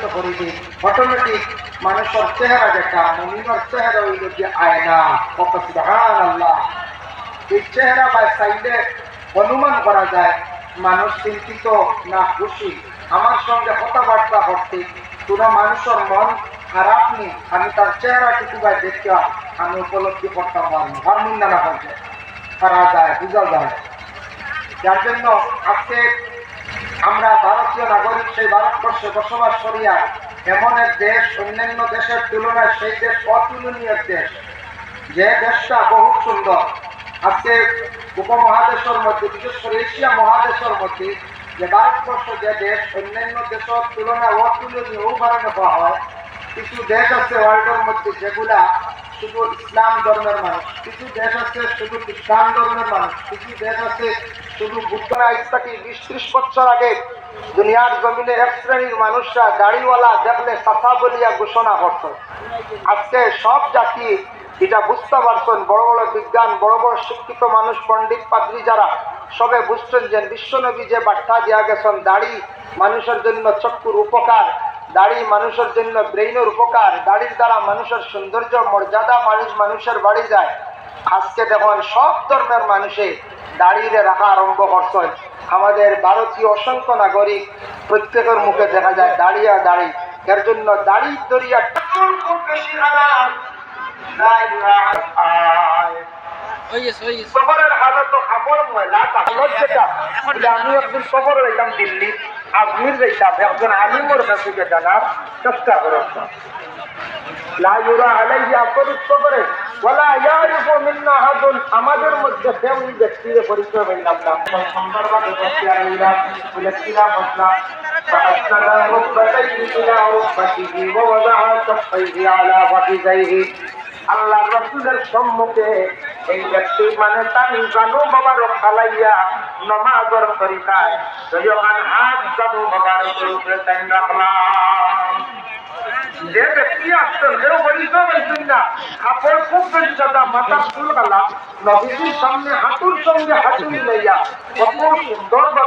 আলোকিত করে দিই অটোমেটিক মানুষের চেহারা দেখা মুমিনের চেহারা হইল যে আয়না কত সুবহানাল্লাহ। এই চেহারা বা সাইডে অনুমান করা যায় মানুষ চিন্তিত না খুশি। আমার সঙ্গে কথাবার্তা করতে কোনো মানুষের মন খারাপ নেই, আমি তার চেহারাটুকু বা দেখতে আমি উপলব্ধি করতাম পারবো না বলতে পারা যায়, বোঝা যায়। যার জন্য আজকে আমরা ভারতীয় নাগরিক সেই ভারতবর্ষে বসবাস করিয়া এমন এক দেশ অন্যান্য দেশের তুলনায় সেই দেশ অতুলনীয় দেশ, যে দেশটা বহুত সুন্দর। আজকে উপমহাদেশের মধ্যে বিশেষ করে এশিয়া মহাদেশের মধ্যে যে ভারতবর্ষ যে দেশ অন্যান্য দেশের তুলনায় অতুলনীয় উদাহরণ দেওয়া হয়। কিছু দেশ আছে ওয়ার্ল্ডের মধ্যে যেগুলা শুধু ইসলাম ধর্মের মানুষ, কিছু দেশ আছে শুধু খ্রিস্টান ধর্মের মানুষ, কিছু দেশ আছে শুধু বুদ্ধরা ইত্যাদি 20-30 বছর আগে দুনিয়ার জমিনে এক শ্রেণীর মানুষরা গাড়িওয়ালা দেখলে সাফা বলিয়া ঘোষণা করত। আজকে সব জাতি এটা বুঝতে পারছেন, বড় বড় বিজ্ঞান, বড় বড় শিক্ষিত মানুষ, পণ্ডিত পাদ্রী যারা সবে বুঝছেন যে বিশ্বনবী যে বার্তা দেওয়া গেছেন দাড়ি মানুষের জন্য চক্ষুর উপকার, দাড়ি মানুষের জন্য ব্রেইনের উপকার, দাড়ির দ্বারা মানুষের সৌন্দর্য মর্যাদা মানুষের বাড়ি যায়। আজকে দেখুন সব ধর্মের মানুষে দাড়িরে রাখা আরম্ভ করছেন। আমাদের ভারতীয় অসংখ্য নাগরিক প্রত্যেকের মুখে দেখা যায় দাড়ি আর দাড়ি। এর জন্য দাড়ি দরিয়া খুব বেশি খারাপ। সফরের হালত খাবার ময়লা যেটা আমি একদিন সফর হইতাম দিল্লি, আজমির যাইতাম, একজন আলিমর কাছে জানার চেষ্টা করতাম। আমাদের মধ্যে তেমনি ব্যক্তির পরিচয় হইলাম না, সুন্দরভাবে আল্লাহ রসুলের সম্মুখে এই ব্যক্তি মানে তার জানু মোবারক খালাইয়া নমাজের তরিকায় যখন হাত জানু মোবারকের উপরে টাইম রাখলাম। যে ব্যক্তি আসছেন কেউ পরিচয় হয়েছেন না, কাপড় খুব বেশি সাদা, মাথা চুল গালা, নবীজির সামনে হাঁটুর সঙ্গে হাঁটু মিলাইয়া কত সুন্দরভাবে